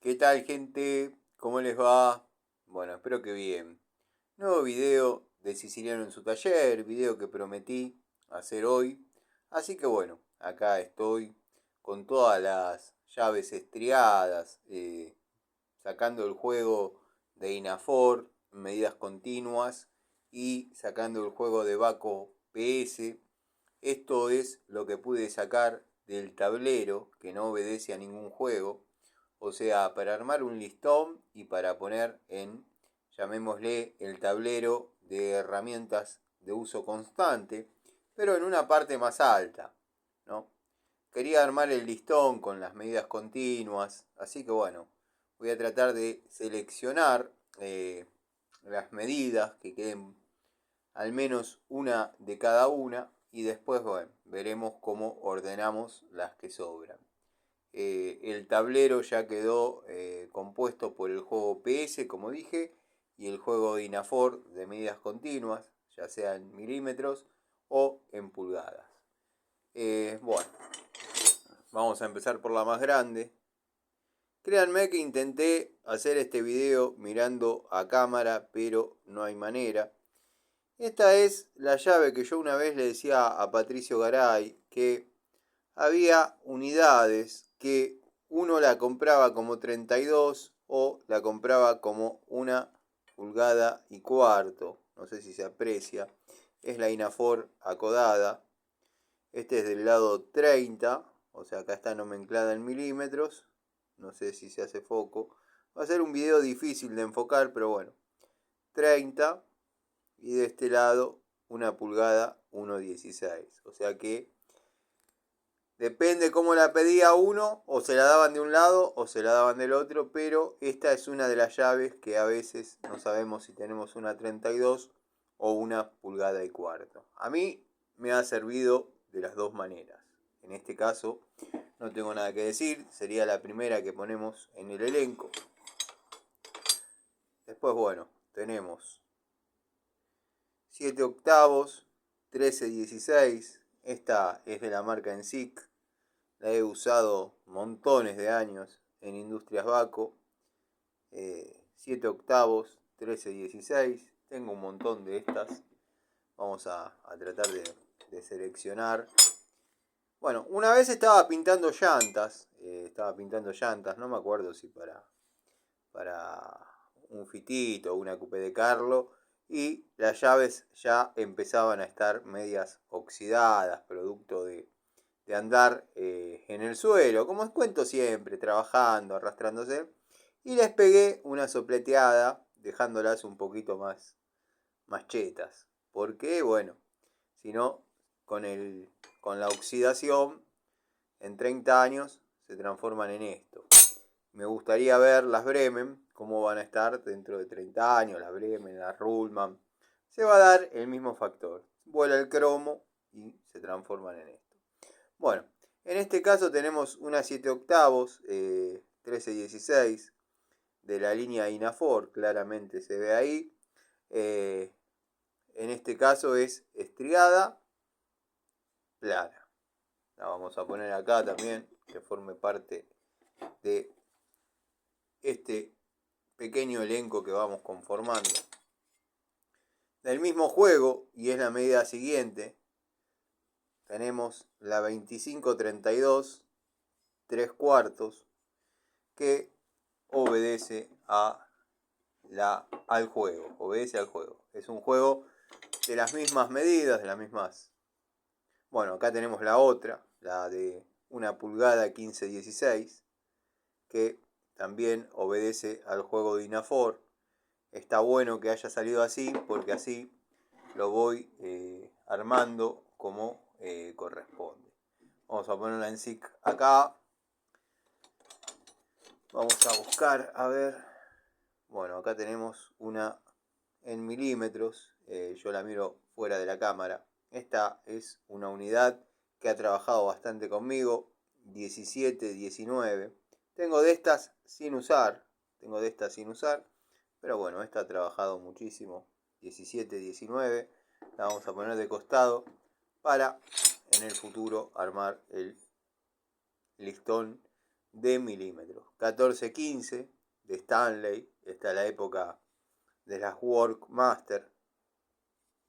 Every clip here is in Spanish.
¿Qué tal, gente? ¿Cómo les va? Bueno, espero que bien. Nuevo video de Siciliano en su taller, video que prometí hacer hoy. Así que bueno, acá estoy con todas las llaves estriadas, sacando el juego de Inafor, medidas continuas, y sacando el juego de Baco PS. Esto es lo que pude sacar del tablero, que no obedece a ningún juego. O sea, para armar un listón y para poner en, llamémosle, el tablero de herramientas de uso constante, pero en una parte más alta, ¿no? Quería armar el listón con las medidas continuas, así que bueno, voy a tratar de seleccionar las medidas que queden al menos una de cada una y después, bueno, veremos cómo ordenamos las que sobran. El tablero ya quedó compuesto por el juego PS, como dije, y el juego de Inafor de medidas continuas, ya sea en milímetros o en pulgadas. Bueno, vamos a empezar por la más grande. Créanme que intenté hacer este video mirando a cámara, pero no hay manera. Esta es la llave que yo una vez le decía a Patricio Garay, que había unidades que uno la compraba como 32 o la compraba como 1,25 pulgadas. No sé si se aprecia. Es la Inafor acodada. Este es del lado 30. O sea, acá está nomenclada en milímetros. No sé si se hace foco. Va a ser un video difícil de enfocar, pero bueno. 30. Y de este lado 1,16 pulgadas. O sea que depende cómo la pedía uno, o se la daban de un lado o se la daban del otro, pero esta es una de las llaves que a veces no sabemos si tenemos una 32 o 1,25 pulgadas. A mí me ha servido de las dos maneras. En este caso no tengo nada que decir, sería la primera que ponemos en el elenco. Después, bueno, tenemos 7 octavos, 13-16. Esta es de la marca ENSIC. La he usado montones de años en Industrias Baco. 7 octavos, 13-16. Tengo un montón de estas. Vamos a tratar de seleccionar. Bueno, una vez estaba pintando llantas. No me acuerdo si para un Fitito o una Coupé de Carlo. Y las llaves ya empezaban a estar medias oxidadas, producto de andar en el suelo, como os cuento siempre, trabajando, arrastrándose. Y les pegué una sopleteada, dejándolas un poquito más chetas. Porque, bueno, si no, con la oxidación, en 30 años se transforman en esto. Me gustaría ver las Bremen, cómo van a estar dentro de 30 años, las Bremen, las Ruhlmann. Se va a dar el mismo factor. Vuela el cromo y se transforman en esto. Bueno, en este caso tenemos una 7 octavos, 13-16 de la línea Inafor, claramente se ve ahí. En este caso es estriada plana. La vamos a poner acá también, que forme parte de este pequeño elenco que vamos conformando. Del mismo juego, y es la medida siguiente, tenemos la 25-32, 3 cuartos, que obedece al juego. Obedece al juego. Es un juego de las mismas medidas, de las mismas. Bueno, acá tenemos la otra, la de 1,15 pulgadas, 16, que también obedece al juego de Inafor. Está bueno que haya salido así, porque así lo voy armando como corresponde. Vamos a ponerla en SIC acá. Vamos a buscar, a ver. Bueno, acá tenemos una en milímetros. Yo la miro fuera de la cámara. Esta es una unidad que ha trabajado bastante conmigo. 17-19. Tengo de estas sin usar. Pero bueno, esta ha trabajado muchísimo. 17-19. La vamos a poner de costado para en el futuro armar el listón de milímetros. 1415 de Stanley. Esta es la época de las Workmaster.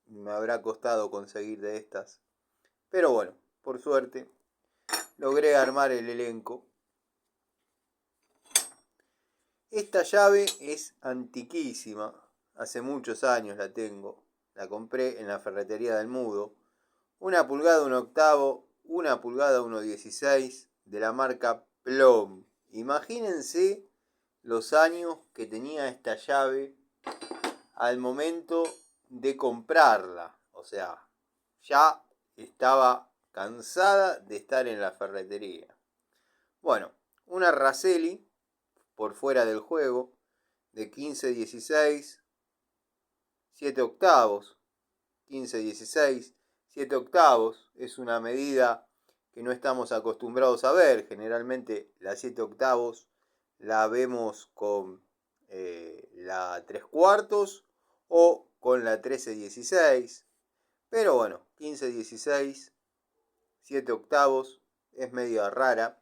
Me habrá costado conseguir de estas. Pero bueno, por suerte logré armar el elenco. Esta llave es antiquísima. Hace muchos años la tengo. La compré en la ferretería del Mudo. 1 pulgada 1 octavo, 1 pulgada 1.16 de la marca Plom. Imagínense los años que tenía esta llave al momento de comprarla. O sea, ya estaba cansada de estar en la ferretería. Bueno, una Raselli por fuera del juego de 15-16, 7 octavos. 15-16, 7 octavos es una medida que no estamos acostumbrados a ver. Generalmente la 7 octavos la vemos con la 3 cuartos o con la 13-16. Pero bueno, 15-16, 7 octavos es medio rara.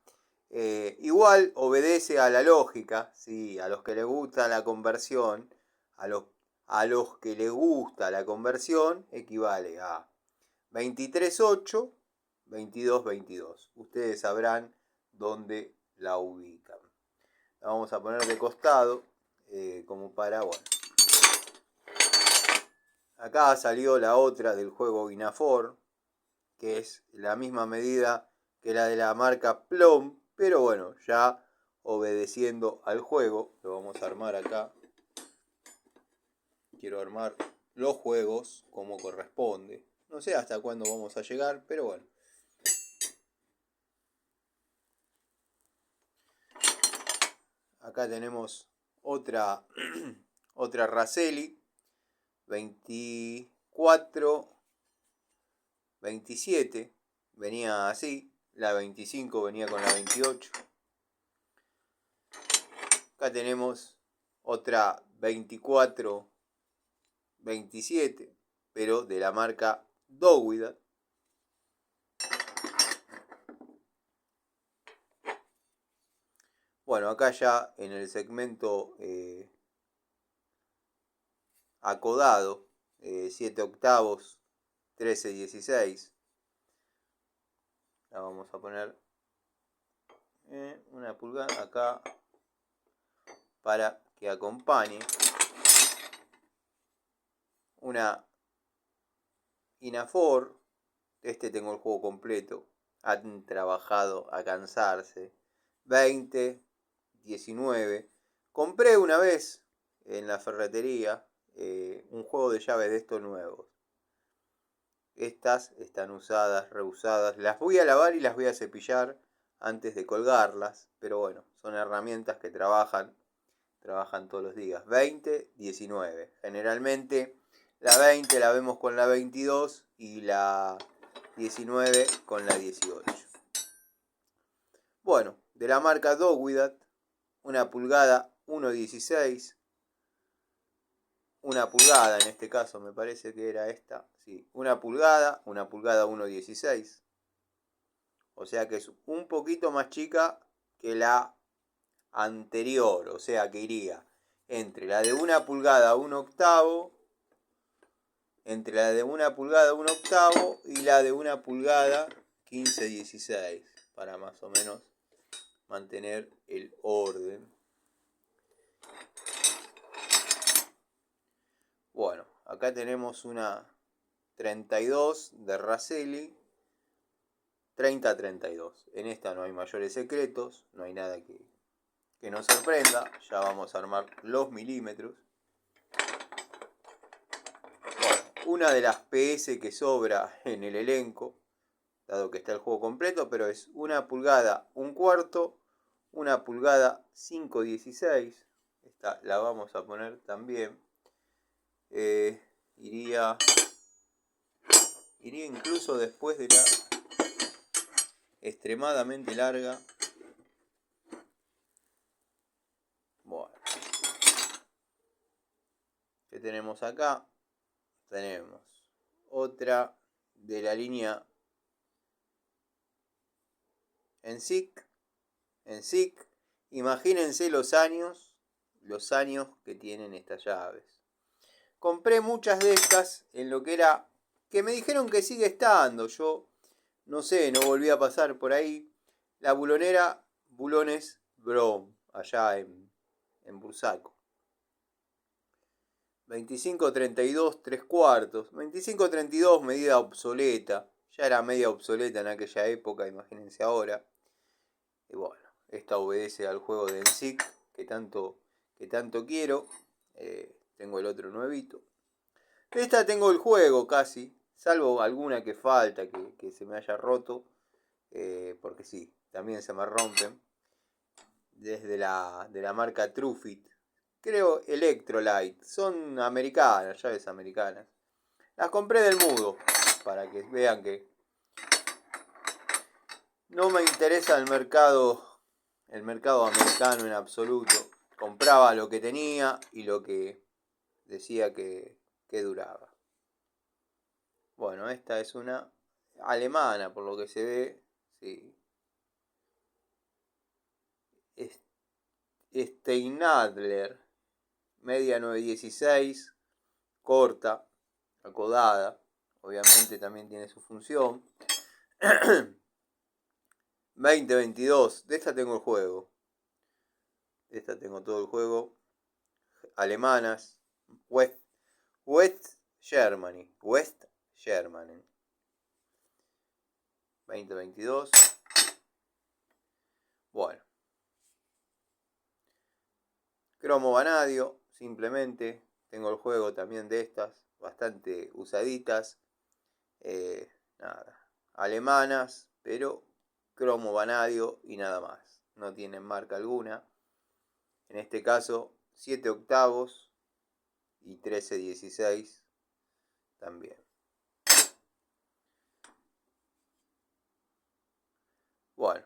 Igual obedece a la lógica, ¿sí? A los que les gusta la conversión, a los que les gusta la conversión, equivale a 23.8, 22.22. Ustedes sabrán dónde la ubican. La vamos a poner de costado, como para, bueno. Acá salió la otra del juego Inafor, que es la misma medida que la de la marca Plom, pero bueno, ya obedeciendo al juego. Lo vamos a armar acá. Quiero armar los juegos como corresponde. No sé hasta cuándo vamos a llegar, pero bueno. Acá tenemos otra Raselli 24, 27. Venía así. La 25 venía con la 28. Acá tenemos otra 24, 27, pero de la marca Dowidat. Bueno, acá ya en el segmento acodado, 7 octavos, 13-16. La vamos a poner 1 pulgada acá para que acompañe. Una Inafor. Tengo el juego completo. Han trabajado a cansarse. 20, 19. Compré una vez en la ferretería un juego de llaves de estos nuevos. Estas están usadas, reusadas. Las voy a lavar y las voy a cepillar antes de colgarlas. Pero bueno, son herramientas que trabajan todos los días. 20, 19. Generalmente la 20 la vemos con la 22 y la 19 con la 18. Bueno, de la marca Dowidat, 1 pulgada 1.16. 1 pulgada en este caso, me parece que era esta. Sí, 1 pulgada 1.16. O sea que es un poquito más chica que la anterior. O sea que iría entre la de 1 pulgada 1 octavo. Entre la de 1 pulgada 1 octavo y la de 1 pulgada 15-16. Para más o menos mantener el orden. Bueno, acá tenemos una 32 de Raselli. 30-32. En esta no hay mayores secretos. No hay nada que nos sorprenda. Ya vamos a armar los milímetros. Bueno, una de las PS que sobra en el elenco, dado que está el juego completo, pero es 1 pulgada 1 cuarto, 1 pulgada 5.16. Esta la vamos a poner también. Iría incluso después de la extremadamente larga. Bueno, ¿qué tenemos acá? Tenemos otra de la línea ENSIC en SICK. Imagínense los años que tienen estas llaves. Compré muchas de estas en lo que era, que me dijeron que sigue estando, yo no sé, no volví a pasar por ahí. La bulonera Bulones Brom, allá en Bursaco. 25-32, 3/4. 25-32, medida obsoleta. Ya era media obsoleta en aquella época, imagínense ahora. Y bueno, esta obedece al juego de NSYNC que tanto quiero. Tengo el otro nuevito. Esta tengo el juego casi, salvo alguna que falta, que se me haya roto. Porque sí, también se me rompen. Desde de la marca Truefit. Creo Electrolyte. Son americanas, llaves americanas. Las compré del mudo, para que vean que no me interesa el mercado americano en absoluto. Compraba lo que tenía y lo que decía que duraba. Bueno, esta es una alemana, por lo que se ve. Sí. Steinadler, media 916, corta, acodada. Obviamente también tiene su función. 2022, de esta tengo el juego. De esta tengo todo el juego. Alemanas. West Germany. 2022. Bueno. Cromo vanadio, simplemente. Tengo el juego también de estas. Bastante usaditas. Nada. Alemanas, pero cromo vanadio y nada más. No tienen marca alguna. En este caso, 7 octavos y 13-16 también. Bueno.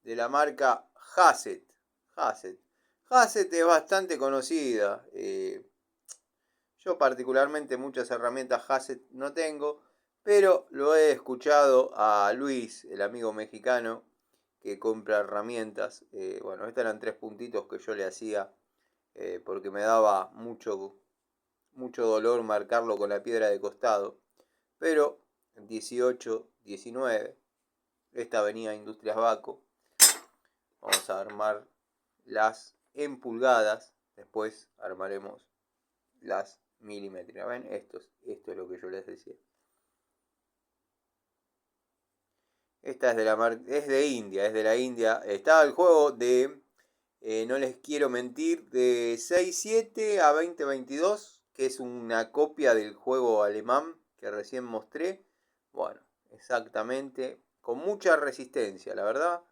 De la marca Hassett. Hassett es bastante conocida. Yo particularmente muchas herramientas Hassett no tengo, pero lo he escuchado a Luis, el amigo mexicano, que compra herramientas. Bueno, estos eran 3 puntitos que yo le hacía porque me daba mucho dolor marcarlo con la piedra de costado. Pero 18, 19, esta avenida Industrias Baco. Vamos a armar las en pulgadas. Después armaremos las milimétricas. ¿Ven? Esto es lo que yo les decía. Esta es de la marca. Es de India. Es de la India. Está el juego de. No les quiero mentir. De 6.7 a 20.22. Que es una copia del juego alemán que recién mostré. Bueno, exactamente. Con mucha resistencia, la verdad.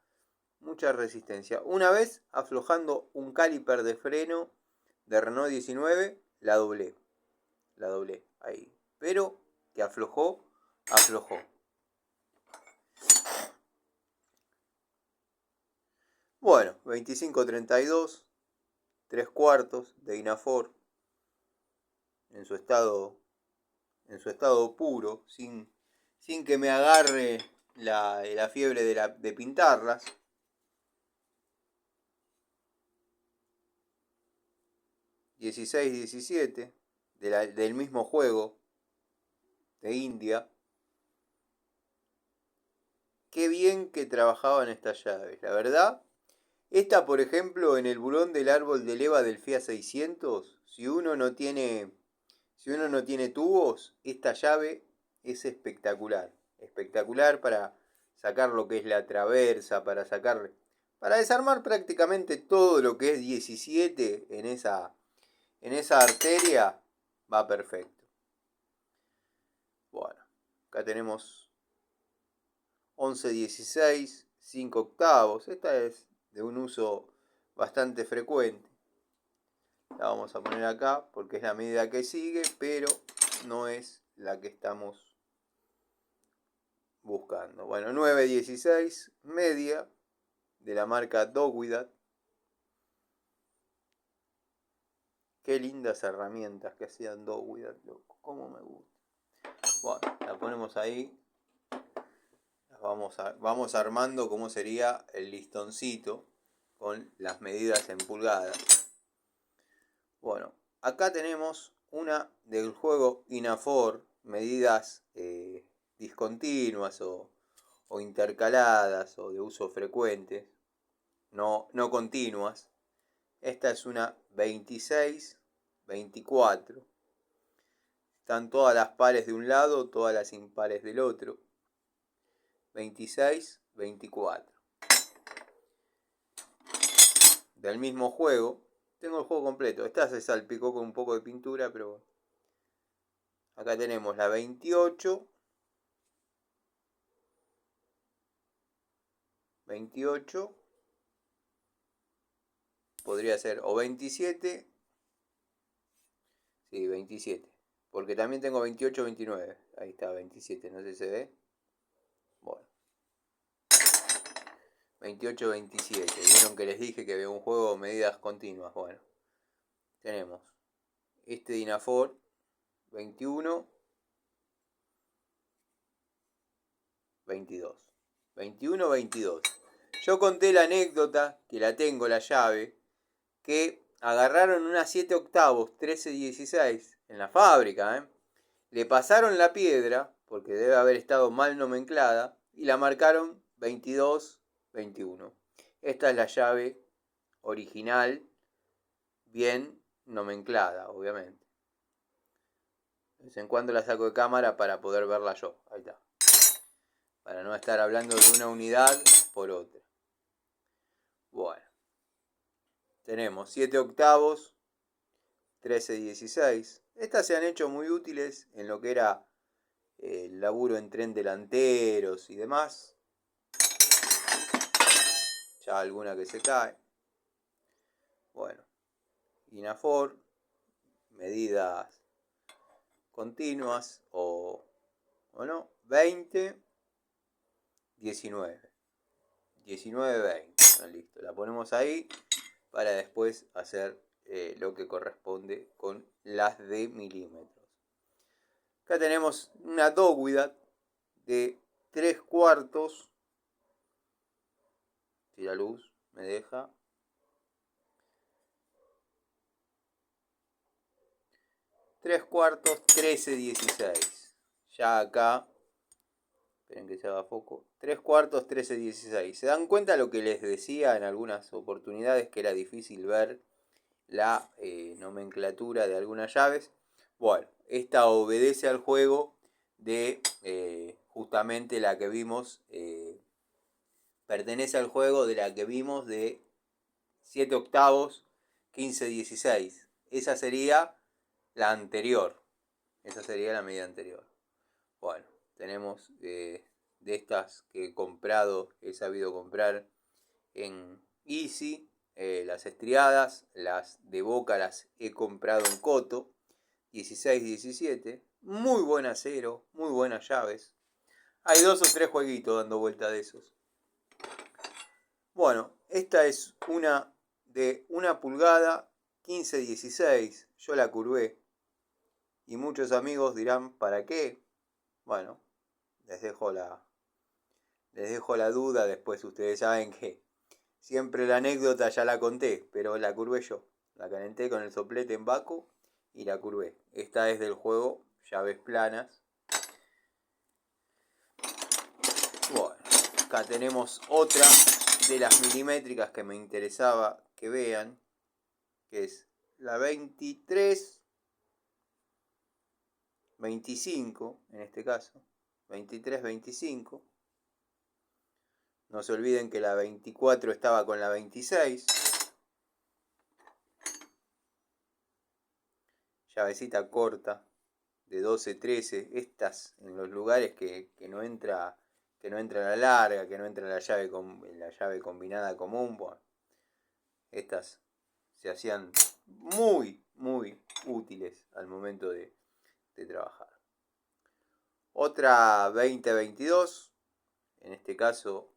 Mucha resistencia. Una vez aflojando un caliper de freno de Renault 19, la doblé ahí. Pero que aflojó. Bueno, 25-32, 3/4 de Inafor en su estado puro, sin que me agarre la fiebre de pintarlas. (16-17) del mismo juego de India. Qué bien que trabajaban estas llaves, la verdad. Esta, por ejemplo, en el burón del árbol de leva del Fiat 600, si uno no tiene tubos, esta llave es espectacular. Espectacular para sacar lo que es la traversa, para desarmar prácticamente todo lo que es 17 en esa arteria, va perfecto. Bueno, acá tenemos 11-16, 5 octavos. Esta es de un uso bastante frecuente. La vamos a poner acá porque es la medida que sigue, pero no es la que estamos buscando. Bueno, 9-16, media de la marca Dogwithat. Qué lindas herramientas que hacían Dogwithat, loco. Cómo me gusta. Bueno, la ponemos ahí. vamos armando cómo sería el listoncito con las medidas en pulgadas. Bueno, acá tenemos una del juego Inafor, medidas discontinuas o intercaladas o de uso frecuente, no continuas. Esta es una 26-24. Están todas las pares de un lado, todas las impares del otro. 26-24. Del mismo juego. Tengo el juego completo. Esta se salpicó con un poco de pintura, pero bueno. Acá tenemos la 28. 28. Podría ser o 27. Sí, 27. Porque también tengo 28, 29. Ahí está, 27. No sé si se ve. Bueno. 28, 27. Vieron que les dije que había un juego de medidas continuas. Bueno. Tenemos este Dinafor 21, 22. 21, 22. Yo conté la anécdota, que la tengo, la llave, que agarraron una 7 octavos, 13-16, en la fábrica, le pasaron la piedra, porque debe haber estado mal nomenclada, y la marcaron 22-21. Esta es la llave original, bien nomenclada, obviamente. De vez en cuando la saco de cámara para poder verla yo. Ahí está. Para no estar hablando de una unidad por otra. Bueno. Tenemos 7 octavos, 13-16. Estas se han hecho muy útiles en lo que era el laburo en tren delanteros y demás. Ya alguna que se cae. Bueno. Inafor. Medidas continuas o no. 20, 19. 19, 20. Listo. La ponemos ahí para después hacer lo que corresponde con las de milímetros. Acá tenemos una dogwidad de 3/4. Si la luz me deja. 3/4, 13-16. Ya acá. Esperen que se haga foco. 3/4, 13-16. ¿Se dan cuenta lo que les decía en algunas oportunidades? Que era difícil ver la nomenclatura de algunas llaves. Bueno, esta obedece al juego de justamente la que vimos. Pertenece al juego de la que vimos de 7 octavos, 15-16. Esa sería la anterior. Esa sería la medida anterior. Bueno, tenemos de estas que he comprado, he sabido comprar en Easy. Las estriadas, las de Boca las he comprado en Coto. 16-17. Muy buen acero, muy buenas llaves. Hay 2 o 3 jueguitos dando vuelta de esos. Bueno, esta es una de 1 pulgada, 15-16. Yo la curvé. Y muchos amigos dirán, ¿para qué? Bueno, les dejo la duda. Después ustedes saben que siempre la anécdota ya la conté, pero la curvé yo. La calenté con el soplete en Baco y la curvé. Esta es del juego llaves planas. Bueno, acá tenemos otra de las milimétricas que me interesaba que vean, que es la 23-25, en este caso, 23-25. No se olviden que la 24 estaba con la 26. Llavecita corta de 12-13. Estas en los lugares que no entra la larga, que no entra la llave combinada común. Bueno, estas se hacían muy útiles al momento de trabajar. Otra 20-22. En este caso,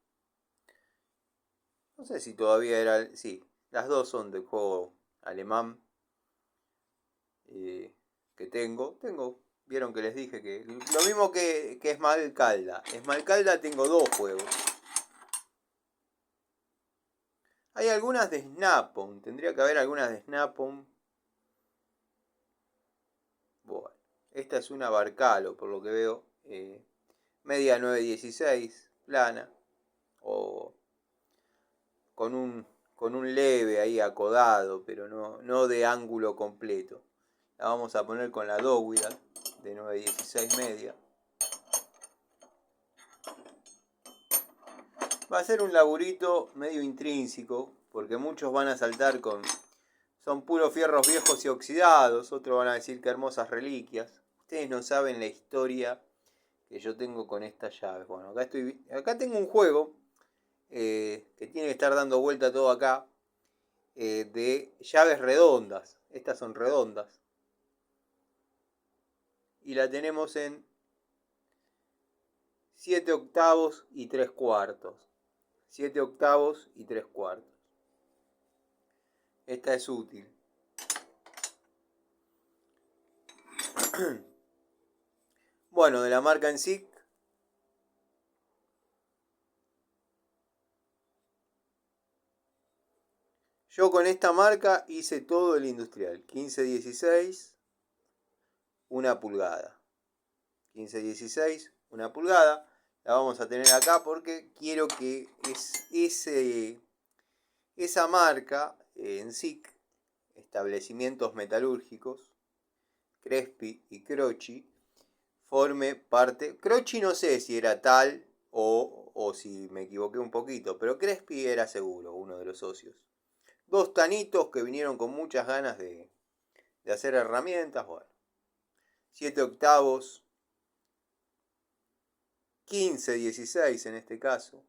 no sé si todavía era. Sí, las dos son del juego alemán que tengo. Tengo Vieron que les dije que... Lo mismo que Esmalcalda. Esmalcalda tengo 2 juegos. Hay algunas de Snap-on. Tendría que haber algunas de Snap-on. Bueno. Esta es una Barcalo, por lo que veo. Media 916. Plana. O con un leve ahí acodado. Pero no de ángulo completo. La vamos a poner con la Dogwithat de 916 media. Va a ser un laburito medio intrínseco, porque muchos van a saltar con... Son puros fierros viejos y oxidados, otros van a decir que hermosas reliquias. Ustedes no saben la historia que yo tengo con estas llaves. Bueno, acá tengo un juego que tiene que estar dando vuelta todo acá, de llaves redondas. Estas son redondas. Y la tenemos en 7 octavos y 3 cuartos. 7 octavos y 3 cuartos. Esta es útil. Bueno, de la marca NSIC. Yo con esta marca hice todo el industrial. 15-16, 1 pulgada. 15-16, 1 pulgada. La vamos a tener acá porque quiero que esa marca, NSIC, establecimientos metalúrgicos, Crespi y Croci, forme parte. Croci no sé si era tal o si me equivoqué un poquito, pero Crespi era seguro, uno de los socios. 2 tanitos que vinieron con muchas ganas de hacer herramientas. Bueno, 7 octavos, 15-16 en este caso.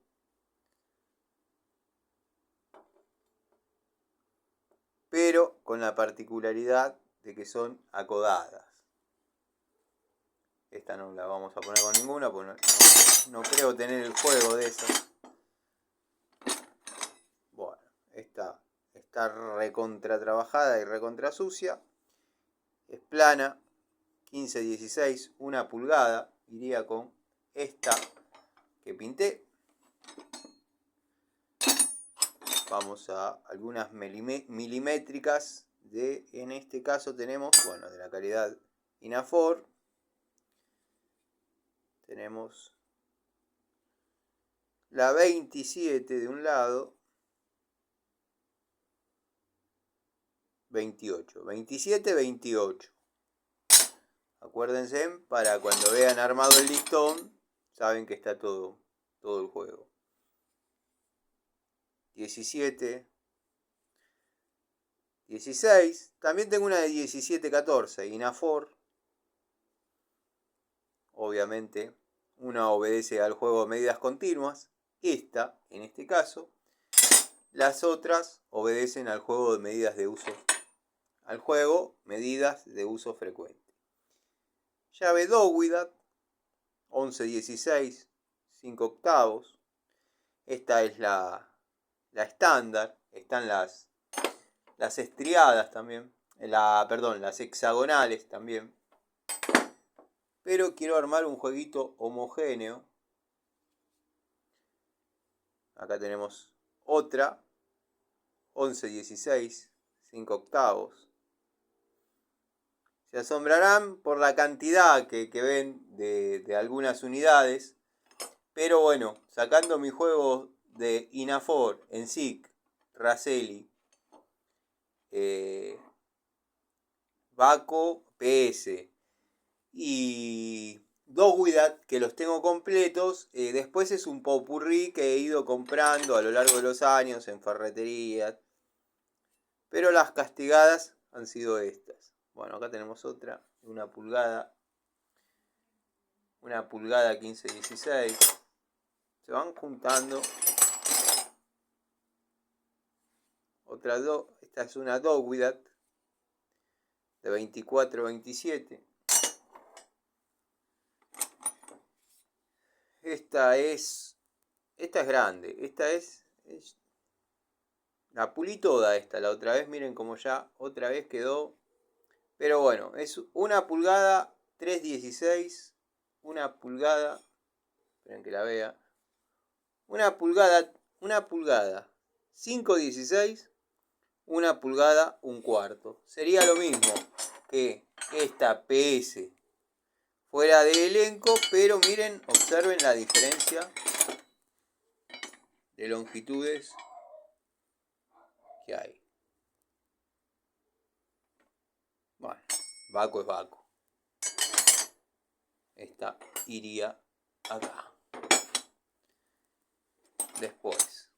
Pero con la particularidad de que son acodadas. Esta no la vamos a poner con ninguna, porque no creo tener el juego de esas. Bueno, esta está recontra trabajada y recontra sucia. Es plana, 15-16, 1 pulgada. Iría con esta que pinté. Vamos a algunas milimétricas de, en este caso tenemos, bueno, de la calidad Inafor. Tenemos la 27 de un lado, 28, 27, 28. Acuérdense, para cuando vean armado el listón, saben que está todo el juego. 17, 16. También tengo una de 17, 14, Inafor. Obviamente, una obedece al juego de medidas continuas. Esta, en este caso. Las otras obedecen al juego de medidas de uso. Al juego, medidas de uso frecuente. Llave Dogwithat, 11-16, 5 octavos. Esta es la estándar. Están las estriadas también. Las hexagonales también. Pero quiero armar un jueguito homogéneo. Acá tenemos otra. 11-16, 5 octavos. Se asombrarán por la cantidad que ven de algunas unidades. Pero bueno, sacando mis juegos de Inafor, NSIC, Raselli, Baco, PS y Dogwithat, que los tengo completos. Después es un popurrí que he ido comprando a lo largo de los años en ferreterías. Pero las castigadas han sido estas. Bueno, acá tenemos otra, 1 pulgada. 1 pulgada 15-16. Se van juntando. Esta es una Dogwithat de 24-27. Esta es grande. Esta es la pulí toda esta. La otra vez, miren cómo ya otra vez quedó. Pero bueno, es 1 pulgada 3/16, 1 pulgada, esperen que la vea, 1 pulgada, 5/16, 1 pulgada, 1/4. Sería lo mismo que esta PS fuera de elenco, pero miren, observen la diferencia de longitudes que hay. Bueno, Baco es Baco. Esta iría acá. Después,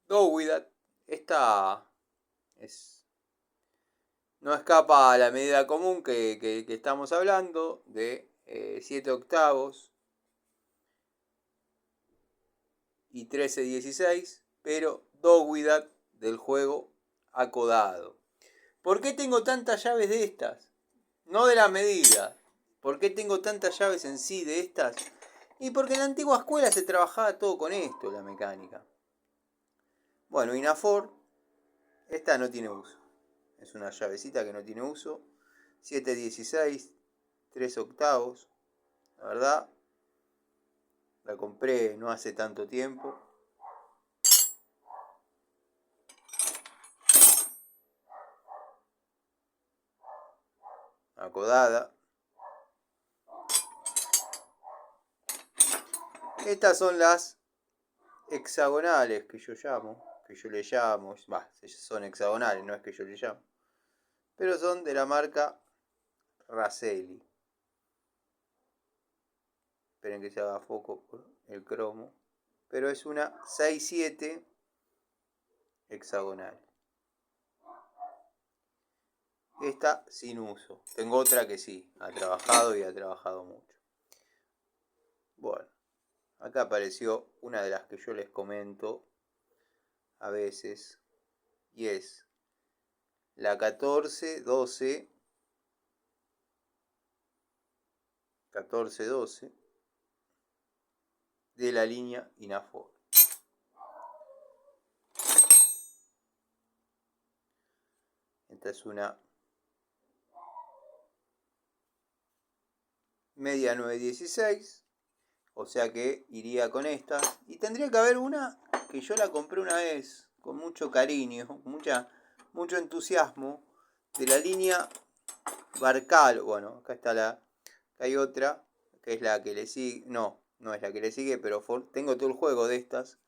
Go With That. Esta no escapa a la medida común que estamos hablando de 7 octavos y 13/16, pero Go With That del juego acodado. ¿Por qué tengo tantas llaves de estas? No de la medida. ¿Por qué tengo tantas llaves en sí de estas? Y porque en la antigua escuela se trabajaba todo con esto, la mecánica. Bueno, Inafor, esta no tiene uso. Es una llavecita que no tiene uso. 7/16, 3 octavos. La verdad, la compré no hace tanto tiempo. Acodada. Estas son las hexagonales que yo le llamo, son hexagonales, no es que yo le llamo, pero son de la marca Raselli. Esperen que se haga foco por el cromo, pero es una 6/7 hexagonal. Esta sin uso. Tengo otra que sí, ha trabajado y ha trabajado mucho. Bueno, acá apareció una de las que yo les comento a veces, y es la 14/12 de la línea Inafor. Esta es una media 9/16, o sea que iría con esta. Y tendría que haber una que yo la compré una vez con mucho cariño, mucho entusiasmo, de la línea Barcal. Bueno, acá está acá hay otra que es la que le sigue. No es la que le sigue, pero tengo todo el juego de estas.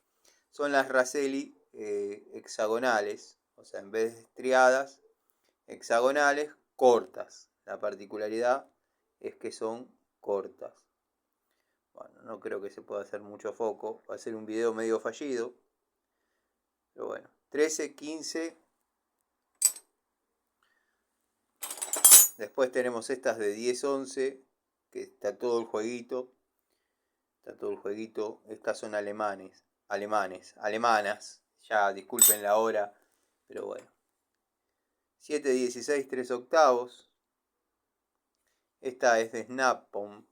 Son las Raselli hexagonales, o sea, en vez de estriadas, hexagonales, cortas. La particularidad es que son cortas. Bueno, no creo que se pueda hacer mucho foco. Va a ser un video medio fallido. Pero bueno, 13, 15. Después tenemos estas de 10, 11, que está todo el jueguito. Estas son alemanas. Ya disculpen la hora, pero bueno. 7/16, 3 octavos. Esta es de Snap-on.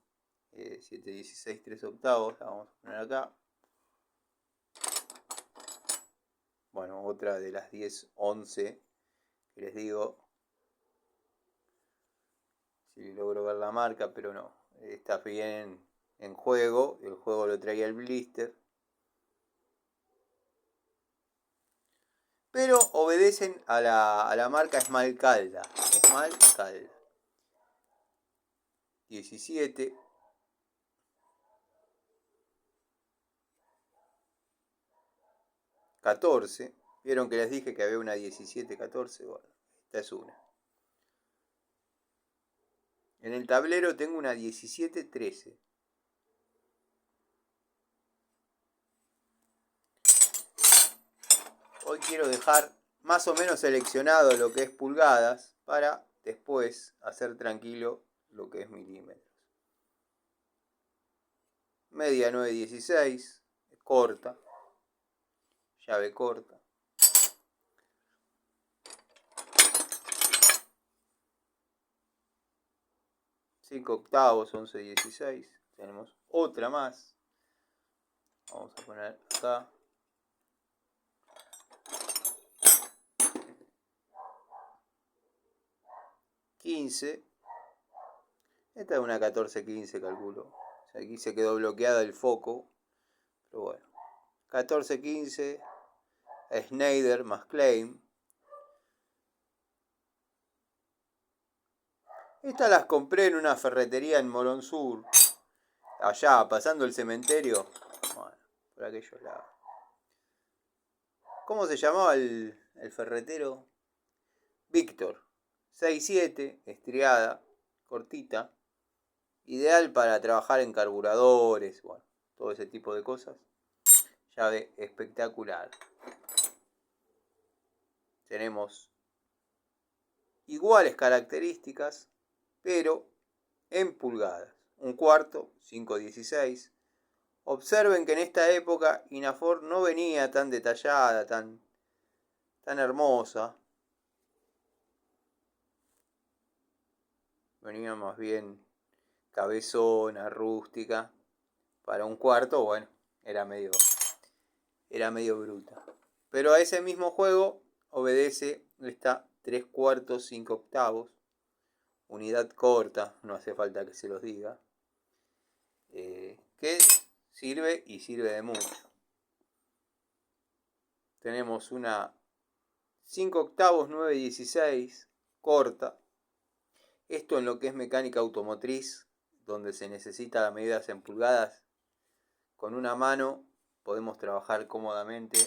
7/16, 3 octavos. La vamos a poner acá. Bueno, otra de las 10, 11 que les digo. Si logro ver la marca, pero no. Está bien en juego. El juego lo traía el blister. Pero obedecen a la marca Esmalcalda. 17. $14. Vieron que les dije que había una 17-14. Bueno, esta es una. En el tablero tengo una 17-13. Hoy quiero dejar más o menos seleccionado lo que es pulgadas para después hacer tranquilo lo que es milímetros. Media 9/16, corta, llave corta. 5 octavos, 11/16. Tenemos otra más. Vamos a poner acá. 15. Esta es una 14-15, calculo. O sea, aquí se quedó bloqueada el foco. Pero bueno. 14-15. Schneider más Klein. Estas las compré en una ferretería en Morón Sur. Allá, pasando el cementerio. Bueno, por aquellos lados. ¿Cómo se llamaba el ferretero? Víctor. 6-7, estriada, cortita. Ideal para trabajar en carburadores, bueno, todo ese tipo de cosas. Llave espectacular. Tenemos iguales características, pero en pulgadas. 1/4, 5/16. Observen que en esta época Inafor no venía tan detallada, tan hermosa. Venía más bien cabezona, rústica. Para 1/4, bueno, era medio bruta. Pero a ese mismo juego obedece esta 3/4, 5/8. Unidad corta, no hace falta que se los diga. Que sirve y sirve de mucho. Tenemos una 5/8, 9/16, corta. Esto en lo que es mecánica automotriz, donde se necesita las medidas en pulgadas, con una mano podemos trabajar cómodamente.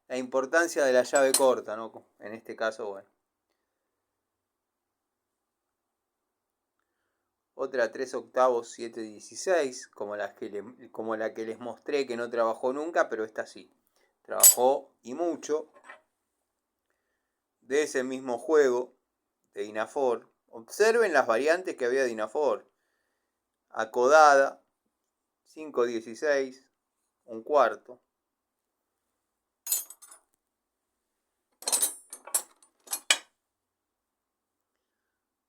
La importancia de la llave corta, ¿no? En este caso, bueno. Otra 3/8, 7/16, como la que les mostré, que no trabajó nunca, pero esta sí. Trabajó y mucho. De ese mismo juego, de Inafor. Observen las variantes que había de Inafor. Acodada, 5/16, 1/4.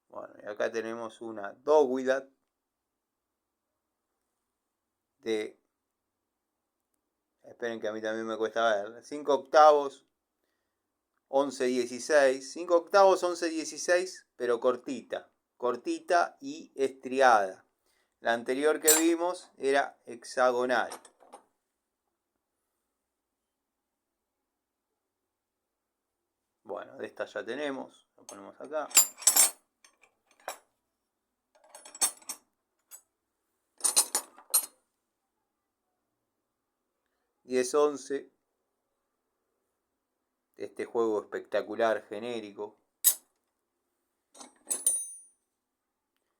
Bueno, y acá tenemos una Dogwithat de... Esperen que a mí también me cuesta ver. 5/8, 11/16. 5/8, 11/16, pero cortita. Cortita y estriada. La anterior que vimos era hexagonal. Bueno, de esta ya tenemos. Lo ponemos acá. $10-11. Este juego espectacular, genérico.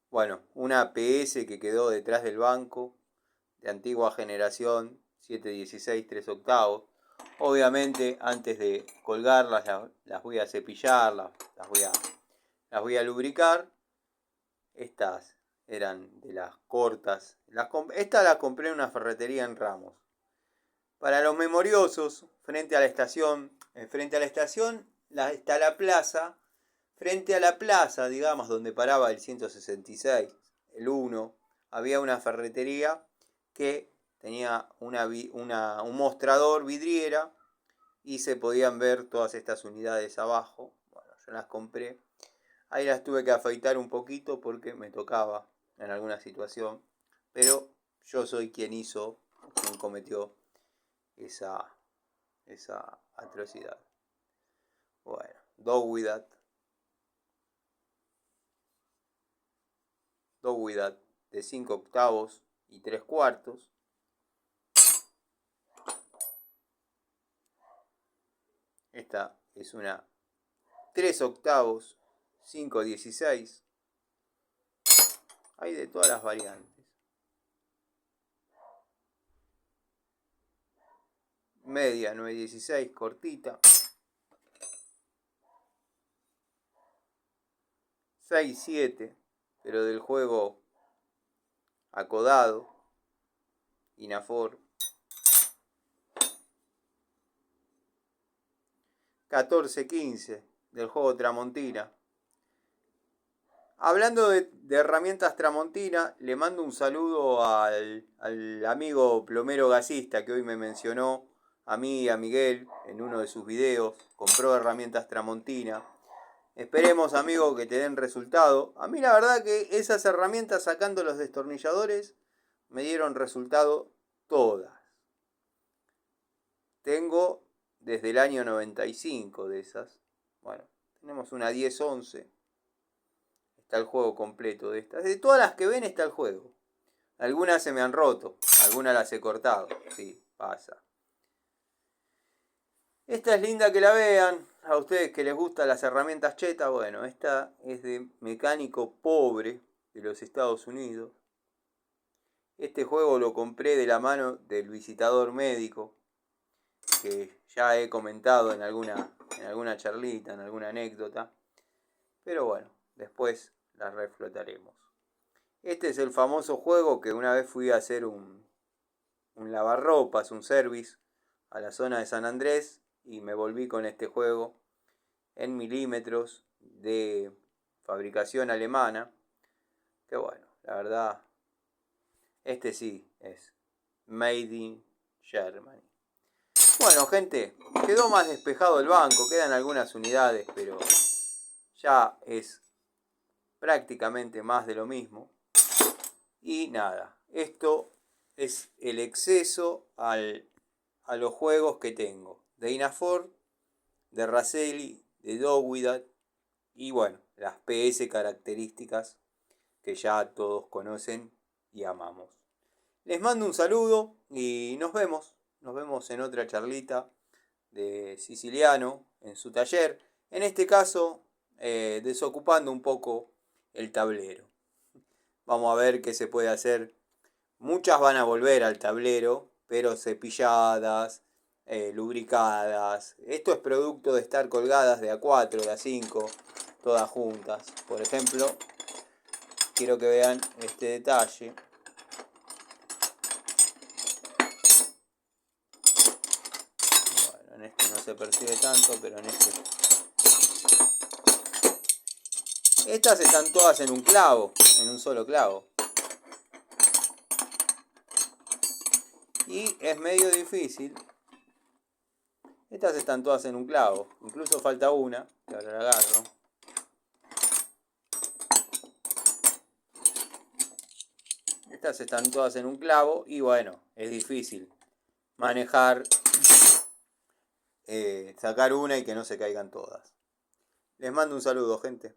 Bueno, una PS que quedó detrás del banco, de antigua generación, 7/16, 3/8. Obviamente, antes de colgarlas, las voy a cepillar, las voy a lubricar. Estas eran de las cortas. Esta la compré en una ferretería en Ramos. Para los memoriosos, frente a la estación, está la plaza. Frente a la plaza, digamos, donde paraba el 166, el 1, había una ferretería que tenía un mostrador, vidriera, y se podían ver todas estas unidades abajo. Bueno, yo las compré. Ahí las tuve que afeitar un poquito porque me tocaba en alguna situación. Pero yo soy quien cometió esa atrocidad. Bueno, Dogwithat de 5/8 y 3/4. Esta es una 3/8, 5/16. Hay de todas las variantes. Media 9/16, cortita. 6/7, pero del juego acodado. Inafor. 14/15 del juego Tramontina. Hablando de herramientas Tramontina, le mando un saludo al amigo plomero gasista que hoy me mencionó, a mí y a Miguel, en uno de sus videos. Compró herramientas Tramontina. Esperemos, amigo, que te den resultado. A mí la verdad que esas herramientas sacando los destornilladores me dieron resultado todas. Tengo desde el año 95 de esas. Bueno, tenemos una 1011. Está el juego completo de estas. De todas las que ven está el juego. Algunas se me han roto, algunas las he cortado. Sí, pasa. Esta es linda que la vean. A ustedes que les gustan las herramientas chetas, bueno, esta es de mecánico pobre de los Estados Unidos. Este juego lo compré de la mano del visitador médico, que ya he comentado en alguna charlita, en alguna anécdota. Pero bueno, después la reflotaremos. Este es el famoso juego que una vez fui a hacer un lavarropas, un service a la zona de San Andrés y me volví con este juego en milímetros de fabricación alemana. Que bueno, la verdad, este sí es Made in Germany. Bueno, gente, quedó más despejado el banco, quedan algunas unidades, pero ya es prácticamente más de lo mismo. Y nada, esto es el exceso a los juegos que tengo. De Inafor, de Raselli, de Dowidat y bueno, las PS características que ya todos conocen y amamos. Les mando un saludo y nos vemos. Nos vemos en otra charlita de Siciliano en su taller. En este caso, desocupando un poco el tablero. Vamos a ver qué se puede hacer. Muchas van a volver al tablero, pero cepilladas, lubricadas. Esto es producto de estar colgadas de A4, de A5, todas juntas. Por ejemplo, quiero que vean este detalle. Bueno, en este no se percibe tanto, pero en este... Estas están todas en un clavo, en un solo clavo. Y es medio difícil. Estas están todas en un clavo. Incluso falta una, que ahora la agarro. Estas están todas en un clavo y bueno, es difícil manejar, sacar una y que no se caigan todas. Les mando un saludo, gente.